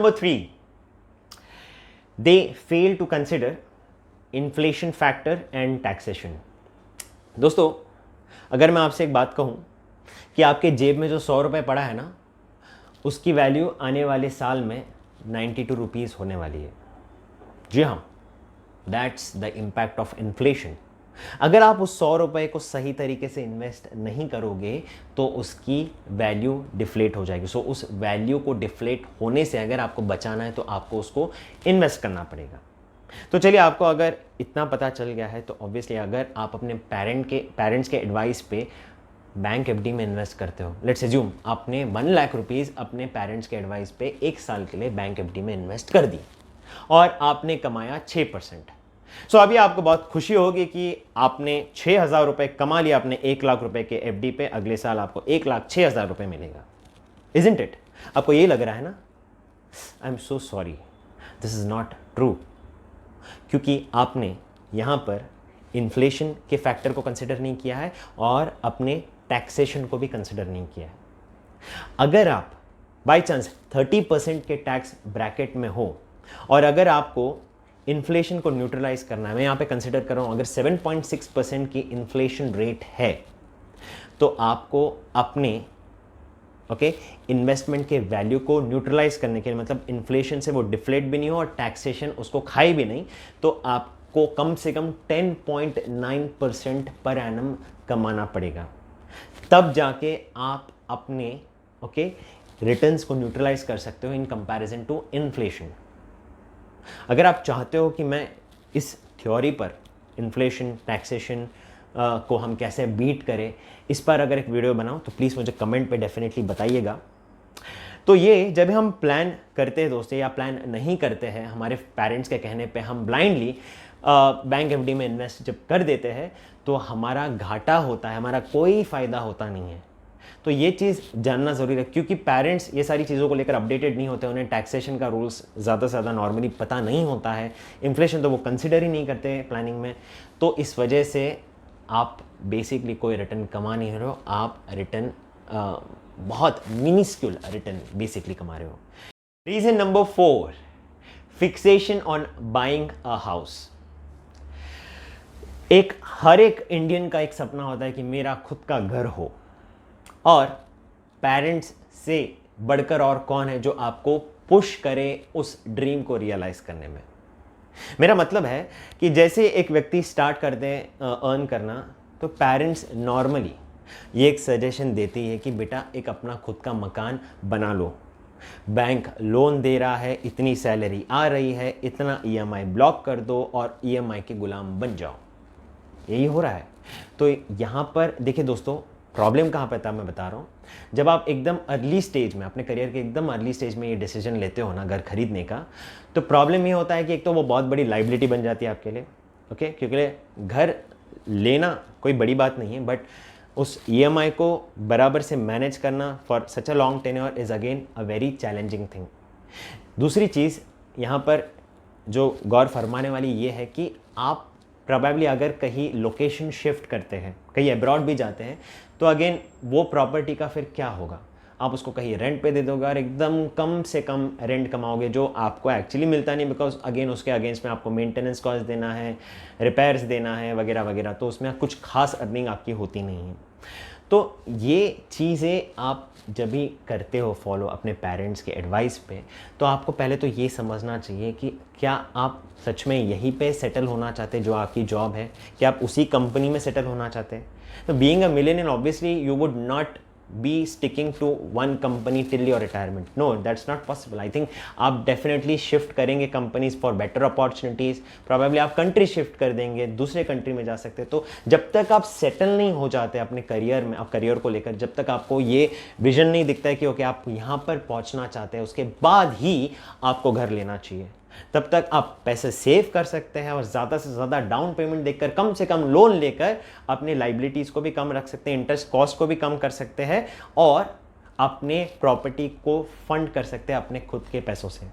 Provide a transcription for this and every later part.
Number 3, they fail to consider inflation factor and taxation. दोस्तों, अगर मैं आपसे एक बात कहूं कि आपके जेब में जो 100 रुपये पड़ा है ना, उसकी वैल्यू आने वाले साल में 92 रुपीज़ होने वाली है। जी हाँ, that's the impact of inflation. अगर आप उस 100 रुपये को सही तरीके से इन्वेस्ट नहीं करोगे तो उसकी वैल्यू डिफ्लेट हो जाएगी। सो उस वैल्यू को डिफ्लेट होने से अगर आपको बचाना है तो आपको उसको इन्वेस्ट करना पड़ेगा। तो चलिए, आपको अगर इतना पता चल गया है तो ऑब्वियसली अगर आप अपने पेरेंट्स के एडवाइस पे बैंक एफडी में इन्वेस्ट करते हो, लेट्स एज्यूम आपने 1 लाख रुपीज़ अपने पेरेंट्स के एडवाइस पे 1 साल के लिए बैंक एफडी में इन्वेस्ट कर दी और आपने कमाया 6%। सो अभी आपको बहुत खुशी होगी कि आपने 6,000 रुपये कमा लिया अपने 1 लाख रुपए के एफडी पे। अगले साल आपको 1,06,000 रुपये मिलेगा। Isn't it? आपको ये लग रहा है ना? I am so sorry, this is not true. क्योंकि आपने यहाँ पर इन्फ्लेशन के फैक्टर को कंसिडर नहीं किया है और अपने टैक्सेशन को भी कंसिडर नहीं किया है। अगर आप बाय चांस 30% के टैक्स ब्रैकेट में हो और अगर आपको इन्फ्लेशन को न्यूट्रलाइज करना है, मैं यहाँ पे कंसिडर कर रहा हूँ, अगर 7.6% की इन्फ्लेशन रेट है तो आपको अपने इन्वेस्टमेंट के वैल्यू को न्यूट्रलाइज करने के लिए, मतलब इन्फ्लेशन से वो डिफ्लेट भी नहीं हो और टैक्सेशन उसको खाए भी नहीं, तो आपको कम से कम 10.9% पर एनम कमाना पड़ेगा। तब जाके आप अपने रिटर्न्स को न्यूट्रलाइज कर सकते हो इन कंपैरिजन टू इन्फ्लेशन। अगर आप चाहते हो कि मैं इस थ्योरी पर इन्फ्लेशन, टैक्सेशन को हम कैसे बीट करें, इस पर अगर एक वीडियो बनाऊं तो प्लीज़ मुझे कमेंट पे डेफिनेटली बताइएगा। तो ये जब हम प्लान करते हैं दोस्तों, या प्लान नहीं करते हैं, हमारे पेरेंट्स के कहने पे हम ब्लाइंडली बैंक एफडी में इन्वेस्ट जब कर देते हैं तो हमारा घाटा होता है, हमारा कोई फ़ायदा होता नहीं है। तो ये चीज़ जानना ज़रूरी है, क्योंकि पेरेंट्स ये सारी चीज़ों को लेकर अपडेटेड नहीं होते, उन्हें टैक्सेशन का रूल्स ज़्यादा से ज़्यादा नॉर्मली पता नहीं होता है, इन्फ्लेशन तो वो कंसिडर ही नहीं करते प्लानिंग में। तो इस वजह से आप बेसिकली कोई रिटर्न कमा नहीं रहे हो, आप रिटर्न बहुत मिनिस्क्यूल रिटर्न बेसिकली कमा रहे हो। Reason number 4, fixation on buying a house. हर एक इंडियन का एक सपना होता है कि मेरा खुद का घर हो, और पेरेंट्स से बढ़कर और कौन है जो आपको पुश करे उस ड्रीम को रियलाइज करने में। मेरा मतलब है कि जैसे एक व्यक्ति स्टार्ट करते हैं अर्न करना, तो पेरेंट्स नॉर्मली ये एक सजेशन देती है कि बेटा एक अपना खुद का मकान बना लो, बैंक लोन दे रहा है, इतनी सैलरी आ रही है, इतना ईएमआई ब्लॉक कर दो और ईएमआई के गुलाम बन जाओ। यही हो रहा है। तो यहाँ पर देखिए दोस्तों, प्रॉब्लम कहाँ पे था मैं बता रहा हूँ। जब आप एकदम अर्ली स्टेज में, अपने करियर के एकदम अर्ली स्टेज में ये डिसीजन लेते हो ना घर खरीदने का, तो प्रॉब्लम ये होता है कि एक तो वो बहुत बड़ी लाइबिलिटी बन जाती है आपके लिए, क्योंकि घर लेना कोई बड़ी बात नहीं है, बट उस ईएमआई को बराबर से मैनेज करना for such a long tenure is again a very challenging thing. दूसरी चीज़ यहाँ पर जो गौर फरमाने वाली ये है कि आप प्रोबेबली अगर कहीं लोकेशन शिफ्ट करते हैं, कहीं अब्रॉड भी जाते हैं, तो अगेन वो प्रॉपर्टी का फिर क्या होगा? आप उसको कहीं रेंट पे दे दोगे और एकदम कम से कम रेंट कमाओगे, जो आपको एक्चुअली मिलता नहीं, बिकॉज अगेन उसके अगेंस्ट में आपको मेंटेनेंस कॉस्ट देना है, रिपेयर्स देना है वगैरह वगैरह, तो उसमें कुछ खास अर्निंग आपकी होती नहीं है। तो ये चीज़ें आप जब भी करते हो फॉलो अपने पेरेंट्स के एडवाइस पे, तो आपको पहले तो ये समझना चाहिए कि क्या आप सच में यहीं पे सेटल होना चाहते हैं जो आपकी जॉब है, कि आप उसी कंपनी में सेटल होना चाहते हैं। तो being a millennial obviously you would not be sticking to one company till your retirement. No, that's not possible. I think आप definitely shift करेंगे companies for better opportunities. Probably आप country shift कर देंगे, दूसरे country में जा सकते हैं। तो जब तक आप settle नहीं हो जाते अपने करियर में, आप करियर को लेकर जब तक आपको ये विजन नहीं दिखता है कि ओके आप यहाँ पर पहुँचना चाहते हैं, उसके बाद ही आपको घर लेना चाहिए। तब तक आप पैसे सेव कर सकते हैं और ज़्यादा से ज़्यादा डाउन पेमेंट देकर, कम से कम लोन लेकर अपने लाइबिलिटीज़ को भी कम रख सकते हैं, इंटरेस्ट कॉस्ट को भी कम कर सकते हैं और अपने प्रॉपर्टी को फंड कर सकते हैं अपने खुद के पैसों से।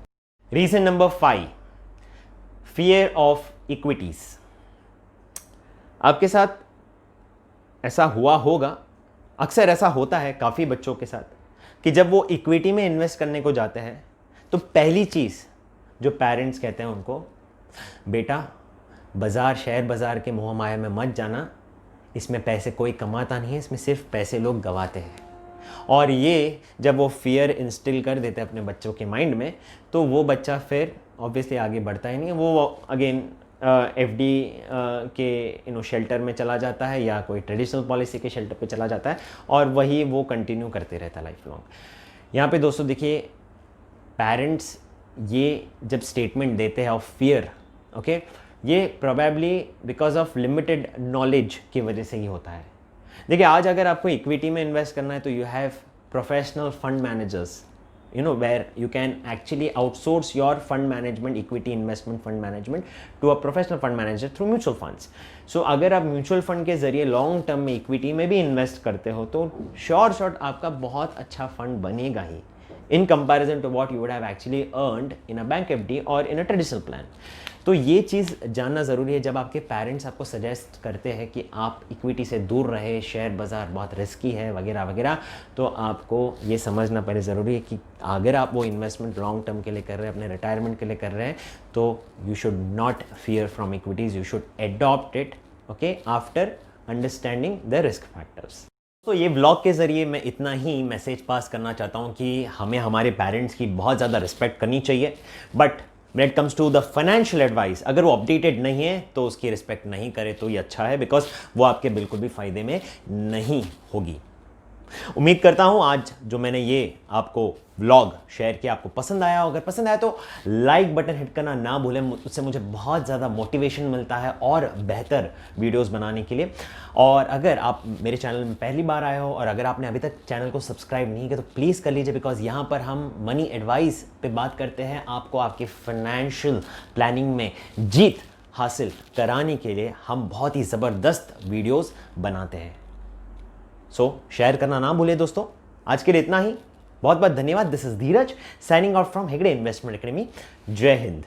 Reason number 5, fear of equities. आपके साथ ऐसा हुआ होगा, अक्सर ऐसा होता है काफ़ी बच्चों के साथ, कि जब वो इक्विटी में इन्वेस्ट करने को जाते हैं तो पहली चीज़ जो पेरेंट्स कहते हैं उनको, बेटा बाज़ार शेयर बाज़ार के मोह माया में मत जाना, इसमें पैसे कोई कमाता नहीं है, इसमें सिर्फ पैसे लोग गंवाते हैं। और ये जब वो फियर इंस्टिल कर देते हैं अपने बच्चों के माइंड में, तो वो बच्चा फिर ऑब्वियसली आगे बढ़ता ही नहीं है, वो अगेन एफडी के शेल्टर में चला जाता है या कोई ट्रेडिशनल पॉलिसी के शेल्टर पे चला जाता है, और वही वो कंटिन्यू करते रहता है लाइफ लॉन्ग। यहाँ पे दोस्तों देखिए, पेरेंट्स ये जब स्टेटमेंट देते हैं ऑफ फियर, ओके, ये probably because of limited knowledge की वजह से ही होता है। देखिए, आज अगर आपको इक्विटी में इन्वेस्ट करना है तो you have professional fund managers, where you can actually outsource your fund management, equity investment fund management to a professional fund manager through mutual funds. So अगर आप म्यूचुअल फंड के जरिए लॉन्ग टर्म में equity में भी invest करते हो तो श्योर शॉर्ट आपका बहुत अच्छा फंड बनेगा ही, in comparison to what you would have actually earned in a bank FD or in a traditional plan. तो ये चीज़ जानना ज़रूरी है। जब आपके पेरेंट्स आपको सजेस्ट करते हैं कि आप इक्विटी से दूर रहे, शेयर बाज़ार बहुत रिस्की है वगैरह वगैरह, तो आपको ये समझना पहले ज़रूरी है कि अगर आप वो इन्वेस्टमेंट लॉन्ग टर्म के लिए कर रहे हैं, अपने रिटायरमेंट के लिए कर रहे हैं, तो you should not fear from equities, you should adopt it, okay, after understanding the risk factors. तो ये व्लॉग के ज़रिए मैं इतना ही मैसेज पास करना चाहता हूँ कि हमें हमारे पेरेंट्स की बहुत ज़्यादा रिस्पेक्ट करनी चाहिए, but when it comes to the financial advice, अगर वो अपडेटेड नहीं है तो उसकी रिस्पेक्ट नहीं करे तो ये अच्छा है, बिकॉज वो आपके बिल्कुल भी फ़ायदे में नहीं होगी। उम्मीद करता हूँ आज जो मैंने ये आपको व्लॉग शेयर किया आपको पसंद आया। अगर पसंद आया तो लाइक बटन हिट करना ना भूलें, उससे मुझे बहुत ज़्यादा मोटिवेशन मिलता है और बेहतर वीडियोस बनाने के लिए। और अगर आप मेरे चैनल में पहली बार आए हो और अगर आपने अभी तक चैनल को सब्सक्राइब नहीं किया तो प्लीज़ कर लीजिए, बिकॉज यहाँ पर हम मनी एडवाइस पे बात करते हैं। आपको आपकी फाइनेंशियल प्लानिंग में जीत हासिल कराने के लिए हम बहुत ही ज़बरदस्त वीडियोज़ बनाते हैं। सो शेयर करना ना भूलें दोस्तों। आज के लिए इतना ही, बहुत बहुत धन्यवाद। This is Dheeraj signing out from Hegde investment academy. जय हिंद।